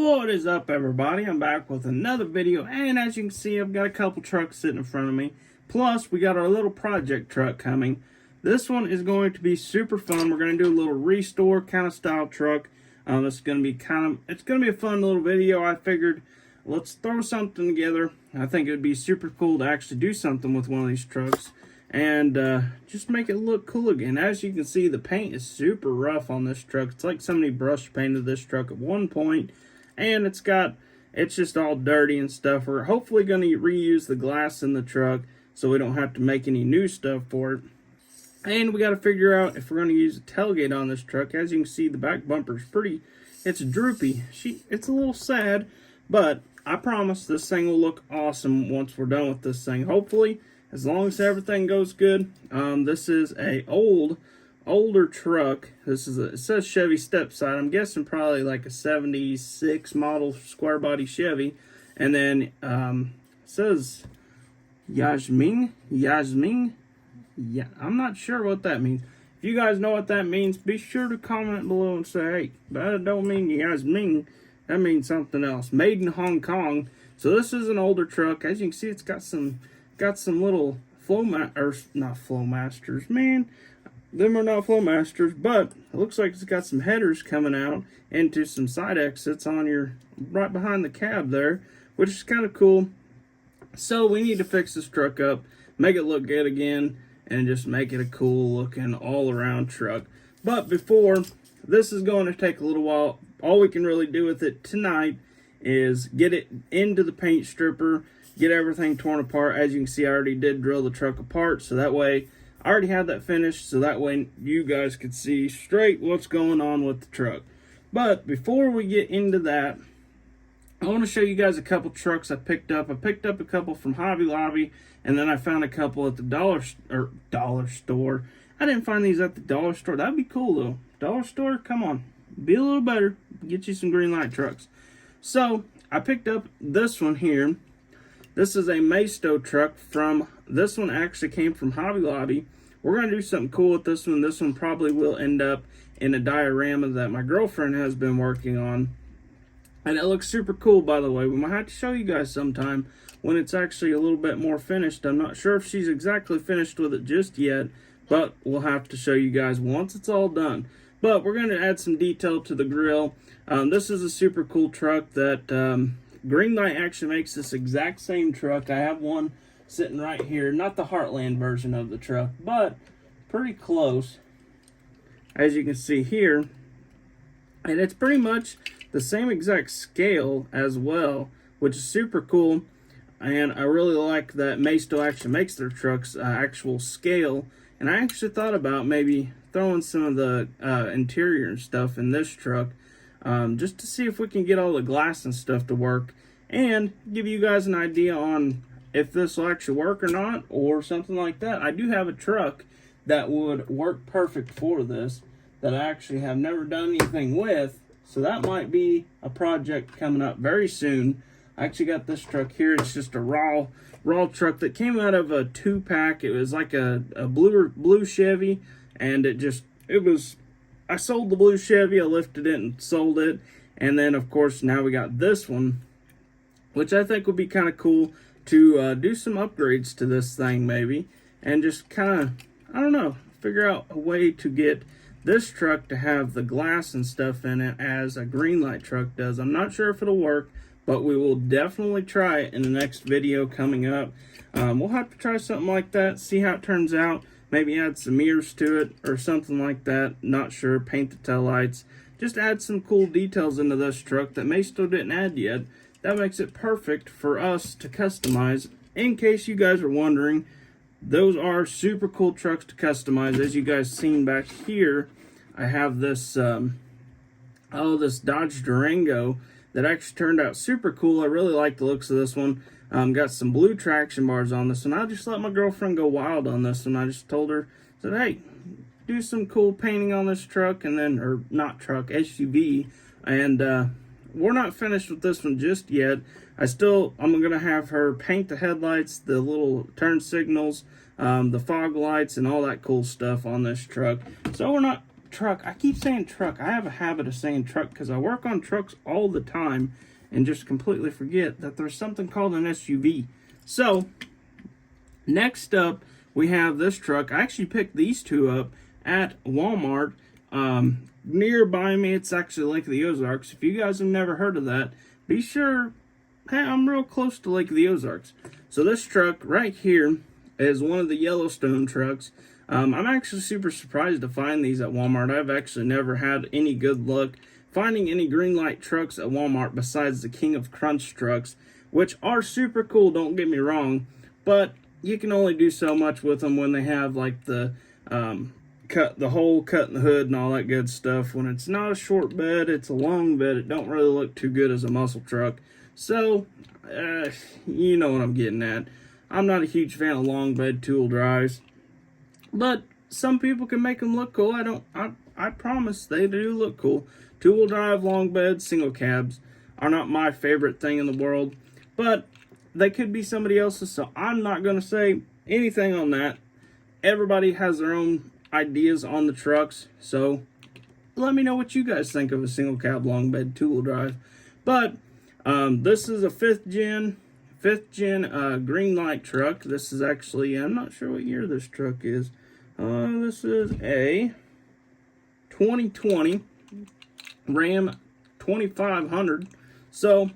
What is up, everybody? I'm back with another video, and as you can see, I've got a couple trucks sitting in front of me. Plus, we got our little project truck coming. This one is going to be super fun. We're going to do a little restore kind of style truck. It's going to be a fun little video. I figured let's throw something together. I think it would be super cool to actually do something with one of these trucks and just make it look cool again. As you can see, the paint is super rough on this truck. It's like somebody brush painted this truck at one point, and it's just all dirty and stuff. We're hopefully going to reuse the glass in the truck so we don't have to make any new stuff for it. And we got to figure out if we're going to use a tailgate on this truck. As you can see, the back bumper is it's droopy. It's a little sad, but I promise this thing will look awesome once we're done with this thing. Hopefully, as long as everything goes good. This is a older truck. It says Chevy step side. I'm guessing probably like a 76 model square body Chevy. And then it says Yasmin. Yeah, I'm not sure what that means. If you guys know what that means, be sure to comment below and say, hey, that don't mean Yasmin. That means something else. Made in Hong Kong. So this is an older truck. As you can see, it's got some little not Flowmasters, man. Them are not Flowmasters, but it looks like it's got some headers coming out into some side exits on right behind the cab there, which is kind of cool. So we need to fix this truck up, make it look good again, and just make it a cool looking all around truck. But before, this is going to take a little while. All we can really do with it tonight is get it into the paint stripper, get everything torn apart. As you can see, I already did drill the truck apart, so that way I already had that finished, so that way you guys could see straight what's going on with the truck. But before we get into that, I want to show you guys a couple trucks I picked up. I picked up a couple from Hobby Lobby, and then I found a couple at the dollar store. I didn't find these at the dollar store. That'd be cool though. Dollar store, come on, be a little better. Get you some green light trucks. So I picked up this one here. This is a Maisto truck this one actually came from Hobby Lobby. We're going to do something cool with this one. This one probably will end up in a diorama that my girlfriend has been working on. And it looks super cool, by the way. We might have to show you guys sometime when it's actually a little bit more finished. I'm not sure if she's exactly finished with it just yet, but we'll have to show you guys once it's all done. But we're going to add some detail to the grill. This is a super cool truck that Greenlight actually makes this exact same truck. I have one sitting right here. Not the Heartland version of the truck, but pretty close. As you can see here. And it's pretty much the same exact scale as well, which is super cool. And I really like that Maisto actually makes their trucks actual scale. And I actually thought about maybe throwing some of the interior and stuff in this truck, just to see if we can get all the glass and stuff to work and give you guys an idea on if this will actually work or not, or something like that. I do have a truck that would work perfect for this that I actually have never done anything with, so that might be a project coming up very soon. I actually got this truck here. It's just a raw truck that came out of a 2-pack. It was like a blue Chevy, and I sold the blue Chevy, I lifted it and sold it, and then of course now we got this one, which I think would be kind of cool to do some upgrades to this thing maybe, and just kind of, I don't know, figure out a way to get this truck to have the glass and stuff in it as a Greenlight truck does. I'm not sure if it'll work, but we will definitely try it in the next video coming up. We'll have to try something like that, see how it turns out. Maybe add some mirrors to it or something like that. Not sure. Paint the taillights. Just add some cool details into this truck that Maisto didn't add yet. That makes it perfect for us to customize. In case you guys are wondering, those are super cool trucks to customize. As you guys seen back here, I have this this Dodge Durango that actually turned out super cool. I really like the looks of this one. Got some blue traction bars on this one. I just let my girlfriend go wild on this one. I just told her, said, hey, do some cool painting on this truck, and then, or not truck, SUV. And we're not finished with this one just yet. I'm gonna have her paint the headlights, the little turn signals, the fog lights, and all that cool stuff on this truck. So we're not truck. I keep saying truck. I have a habit of saying truck because I work on trucks all the time and just completely forget that there's something called an SUV. So, next up, we have this truck. I actually picked these two up at Walmart. Nearby me, it's actually Lake of the Ozarks. If you guys have never heard of that, be sure, hey, I'm real close to Lake of the Ozarks. So this truck right here is one of the Yellowstone trucks. I'm actually super surprised to find these at Walmart. I've actually never had any good luck finding any green light trucks at Walmart besides the King of Crunch trucks, which are super cool, don't get me wrong, but you can only do so much with them when they have like the cut the in the hood and all that good stuff. When it's not a short bed, it's a long bed. It don't really look too good as a muscle truck. So, you know what I'm getting at. I'm not a huge fan of long bed tool drives, but some people can make them look cool. I promise they do look cool. Two-wheel drive, long beds, single cabs are not my favorite thing in the world, but they could be somebody else's, so I'm not going to say anything on that. Everybody has their own ideas on the trucks, so let me know what you guys think of a single cab, long bed, two-wheel drive. But this is a fifth gen green light truck. This is actually, I'm not sure what year this truck is. This is a 2020 Ram 2500. So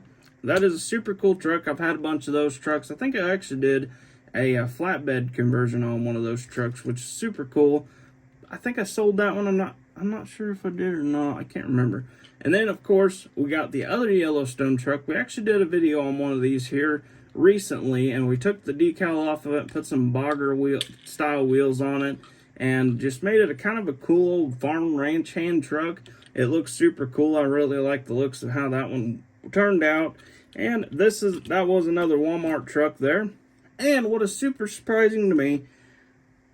that is a super cool truck. I've had a bunch of those trucks. I think I actually did a flatbed conversion on one of those trucks, which is super cool. I think I sold that one. I'm not sure if I did or not. I can't remember. And then of course we got the other Yellowstone truck. We actually did a video on one of these here recently, and we took the decal off of it, put some bogger wheel style wheels on it, and just made it a kind of a cool old farm ranch hand truck. It looks super cool. I really like the looks of how that one turned out. And that was another Walmart truck there. And what is super surprising to me,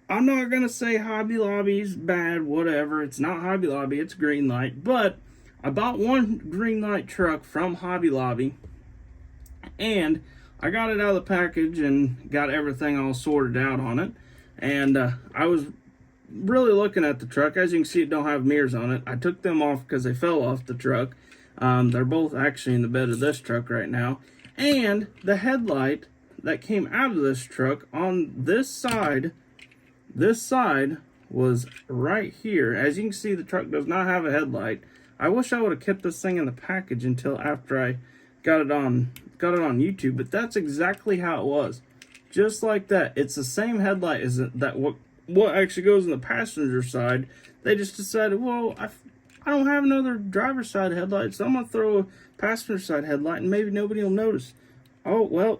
I'm not going to say Hobby Lobby's bad, whatever. It's not Hobby Lobby, it's Green Light. But I bought one Green Light truck from Hobby Lobby, and I got it out of the package and got everything all sorted out on it. And I was really looking at the truck. As you can see, it don't have mirrors on it. I took them off because they fell off the truck. They're both actually in the bed of this truck right now. And the headlight that came out of this truck on this side was right here. As you can see, the truck does not have a headlight. I wish I would have kept this thing in the package until after I got it on YouTube, but that's exactly how it was. Just like that. It's the same headlight as that what actually goes in the passenger side. They just decided, well, I don't have another driver's side headlight, so I'm going to throw a passenger side headlight and maybe nobody will notice. Oh, well,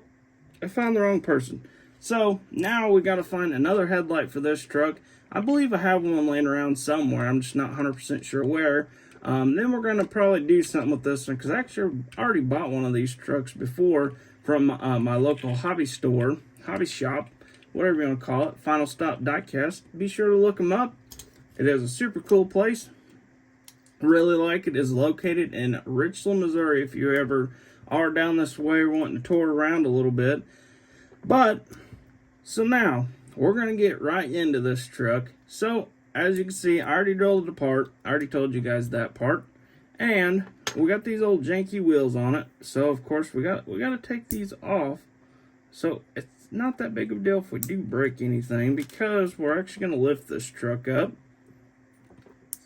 I found the wrong person. So now we got to find another headlight for this truck. I believe I have one laying around somewhere. I'm just not 100% sure where. Then we're going to probably do something with this one, because I actually already bought one of these trucks before from my local hobby shop, whatever you want to call it, Final Stop Diecast. Be sure to look them up. It is a super cool place. Really like it. It is located in Richland, Missouri, if you ever are down this way or wanting to tour around a little bit. But, so now, we're going to get right into this truck. So, as you can see, I already drilled it apart. I already told you guys that part. And we got these old janky wheels on it. So, of course, we got to take these off. So, it's not that big of a deal if we do break anything, because we're actually going to lift this truck up.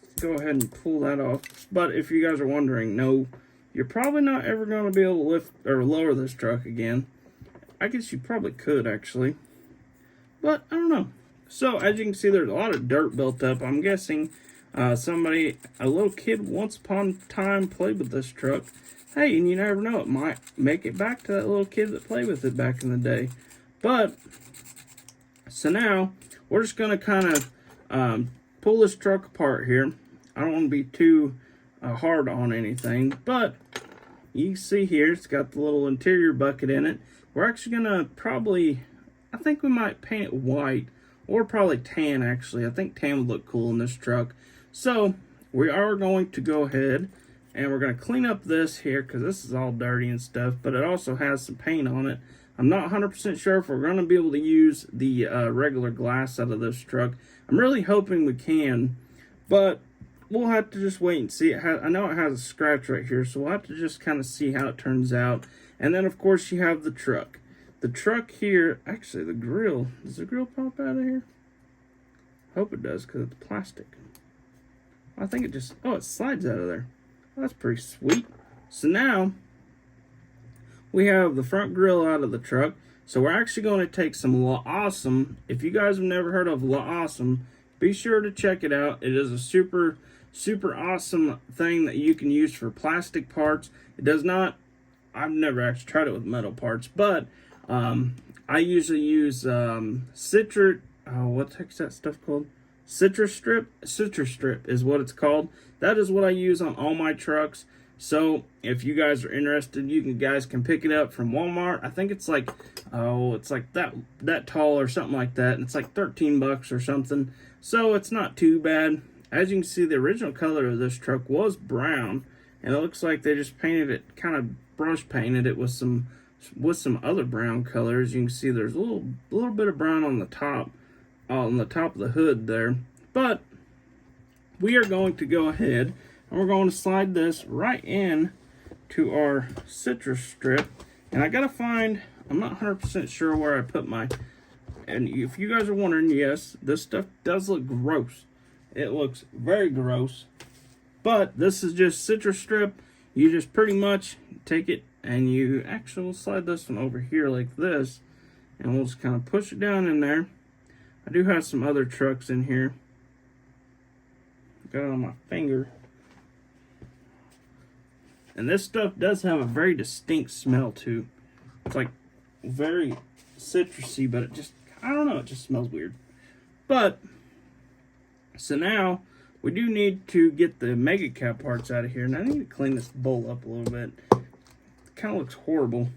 Let's go ahead and pull that off. But if you guys are wondering, no, you're probably not ever going to be able to lift or lower this truck again. I guess you probably could, actually. But, I don't know. So, as you can see, there's a lot of dirt built up. I'm guessing a little kid once upon a time played with this truck. Hey, and you never know, it might make it back to that little kid that played with it back in the day. But, so now, we're just going to kind of pull this truck apart here. I don't want to be too hard on anything, but you can see here, it's got the little interior bucket in it. We're actually going to probably, I think we might paint it white, or probably tan, actually. I think tan would look cool in this truck. So, we are going to go ahead, and we're going to clean up this here, because this is all dirty and stuff, but it also has some paint on it. I'm not 100% sure if we're going to be able to use the regular glass out of this truck. I'm really hoping we can, but we'll have to just wait and see. I know it has a scratch right here, so we'll have to just kind of see how it turns out. And then, of course, you have the truck. The truck here, actually, the grill. Does the grill pop out of here? Hope it does, because it's plastic. I think it just, oh, it slides out of there. Well, that's pretty sweet. So now, we have the front grill out of the truck. So we're actually going to take some La Awesome. If you guys have never heard of La Awesome, be sure to check it out. It is a super, super awesome thing that you can use for plastic parts. It does not, I've never actually tried it with metal parts, but I usually use citrus, what the heck's that stuff called? Citrus strip? Citrus strip is what it's called. That is what I use on all my trucks. So if you guys are interested, you guys can pick it up from Walmart. I think it's like, oh, it's like that tall or something like that. And it's like 13 bucks or something. So it's not too bad. As you can see, the original color of this truck was brown. And it looks like they just painted it, kind of brush painted it with some other brown colors. You can see there's a little bit of brown on the top of the hood there. But we are going to go ahead and we're going to slide this right in to our citrus strip. And I gotta find, I'm not 100% sure where I put my, and if you guys are wondering, yes, this stuff does look gross. It looks very gross. But this is just citrus strip. You just pretty much take it and you actually will slide this one over here like this. And we'll just kind of push it down in there. I do have some other trucks in here. Got it on my finger. And this stuff does have a very distinct smell too. It's like very citrusy, but it just, I don't know, it just smells weird. But, so now, we do need to get the mega cap parts out of here. And I need to clean this bowl up a little bit. It kind of looks horrible.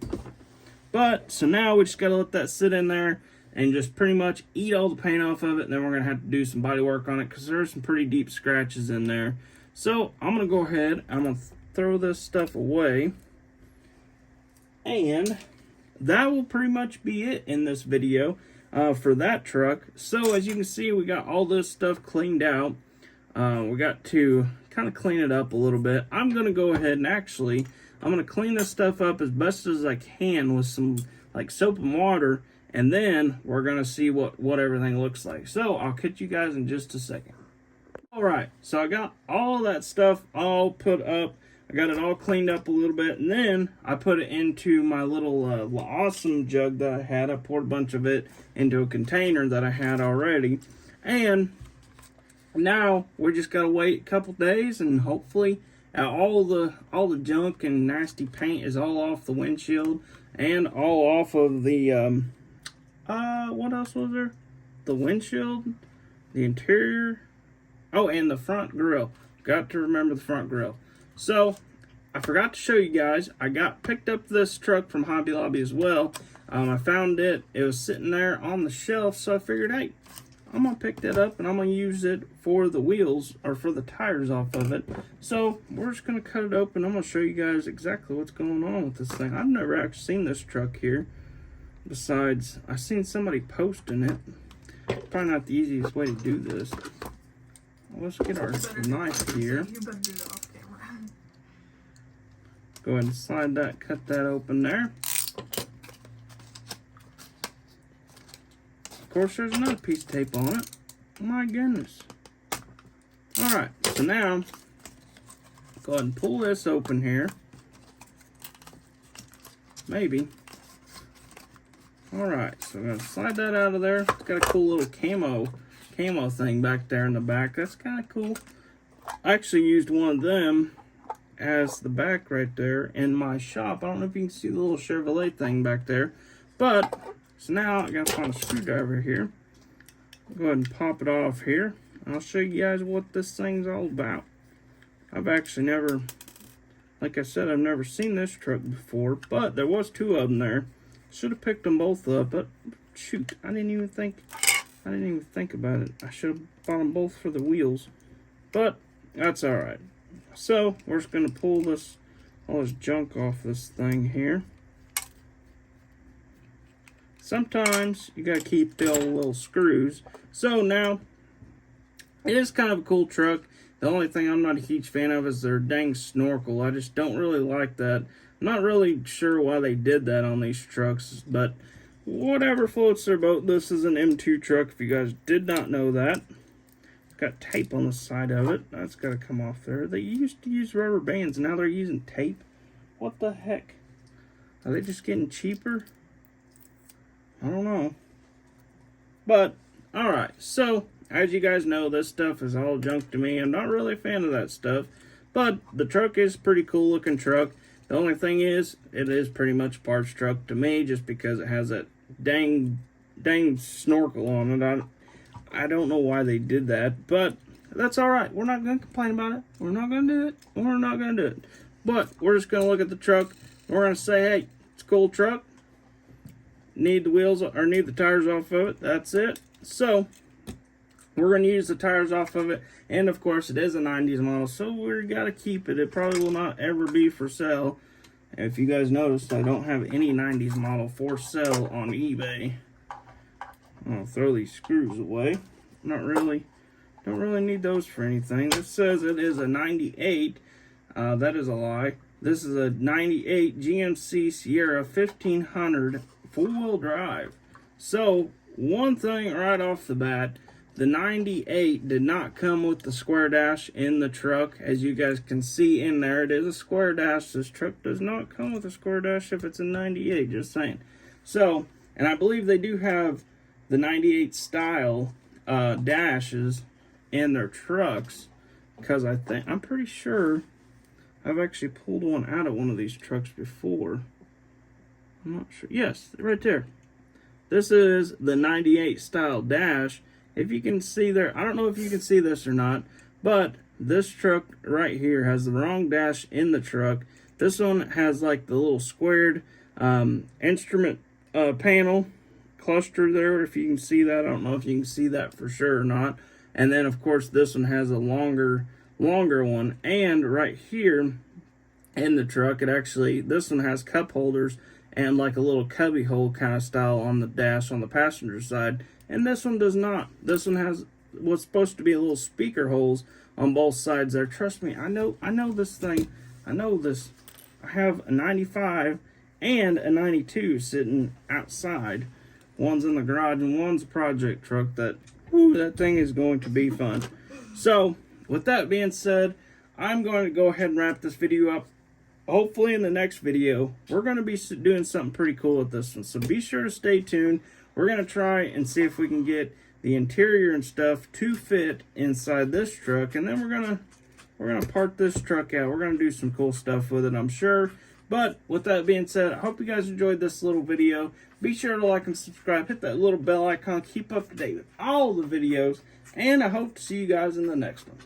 But, so now we just got to let that sit in there and just pretty much eat all the paint off of it. And then we're going to have to do some body work on it because there's some pretty deep scratches in there. So, I'm going to go ahead, I'm going to throw this stuff away. And that will pretty much be it in this video for that truck. So, as you can see, we got all this stuff cleaned out. We got to kind of clean it up a little bit. I'm going to go ahead and actually, I'm going to clean this stuff up as best as I can with some like soap and water. And then we're going to see what everything looks like. So I'll catch you guys in just a second. All right, so I got all that stuff all put up. I got it all cleaned up a little bit. And then I put it into my little Awesome jug that I had. I poured a bunch of it into a container that I had already. And now we just gotta wait a couple days and hopefully all the junk and nasty paint is all off the windshield and all off of the what else was there? The windshield, the interior, oh, and the front grill. Got to remember the front grill. So I forgot to show you guys, I picked up this truck from Hobby Lobby as well. I found it was sitting there on the shelf, so I figured, hey, I'm going to pick that up and I'm going to use it for the wheels or for the tires off of it. So we're just going to cut it open. I'm going to show you guys exactly what's going on with this thing. I've never actually seen this truck here. Besides, I've seen somebody posting it. Probably not the easiest way to do this. Let's get our knife here. You better do that off camera. Go ahead and slide that, cut that open there. Of course, there's another piece of tape on it. My goodness. Alright, so now, go ahead and pull this open here. Maybe. Alright, so I'm going to slide that out of there. It's got a cool little camo thing back there in the back. That's kind of cool. I actually used one of them as the back right there in my shop. I don't know if you can see the little Chevrolet thing back there. But, so now I got to find a screwdriver here. I'll go ahead and pop it off here. I'll show you guys what this thing's all about. I've actually never, like I said, I've never seen this truck before. But there was two of them there. Should have picked them both up, but shoot, I didn't even think about it. I should have bought them both for the wheels, but that's all right. So we're just gonna pull all this junk off this thing here. Sometimes you gotta keep the little screws. So now it is kind of a cool truck. The only thing I'm not a huge fan of is their dang snorkel. I just don't really like that. I'm not really sure why they did that on these trucks, but whatever floats their boat. This is an M2 truck, if you guys did not know that. It's got tape on the side of it. That's got to come off there. They used to use rubber bands, now they're using tape. What the heck? Are they just getting cheaper? I don't know. But, alright, so, as you guys know, this stuff is all junk to me. I'm not really a fan of that stuff. But, the truck is a pretty cool looking truck. The only thing is, it is pretty much a parts truck to me, just because it has that dang snorkel on it. I don't know why they did that, but that's alright. We're not going to complain about it. We're not going to do it. We're not going to do it. But, we're just going to look at the truck. We're going to say, hey, it's a cool truck. Need the wheels, or need the tires off of it. That's it. So, we're going to use the tires off of it. And, of course, it is a 90s model, so we've got to keep it. It probably will not ever be for sale. If you guys noticed, I don't have any 90s model for sale on eBay. I'll throw these screws away. Don't really need those for anything. This says it is a 98. That is a lie. This is a 98 GMC Sierra 1500 4-wheel drive. So, one thing right off the bat, the 98 did not come with the square dash in the truck. As you guys can see in there, it is a square dash. This truck does not come with a square dash if it's a 98, just saying. So, and I believe they do have the 98 style dashes in their trucks, because I'm pretty sure I've actually pulled one out of one of these trucks before. I'm not sure. Yes, right there. This is the 98 style dash. If you can see there, I don't know if you can see this or not, but this truck right here has the wrong dash in the truck. This one has like the little squared instrument panel cluster there, if you can see that. I don't know if you can see that for sure or not. And then, of course, this one has a longer one. And right here in the truck, this one has cup holders and like a little cubby hole kind of style on the dash on the passenger side. And this one does not. This one has what's supposed to be a little speaker holes on both sides there. Trust me, I know this thing. I know this. I have a 95 and a 92 sitting outside. One's in the garage and one's a project truck. That thing is going to be fun. So, with that being said, I'm going to go ahead and wrap this video up. Hopefully in the next video, we're going to be doing something pretty cool with this one. So be sure to stay tuned. We're going to try and see if we can get the interior and stuff to fit inside this truck. And then we're gonna part this truck out. We're going to do some cool stuff with it, I'm sure. But with that being said, I hope you guys enjoyed this little video. Be sure to like and subscribe. Hit that little bell icon. Keep up to date with all the videos. And I hope to see you guys in the next one.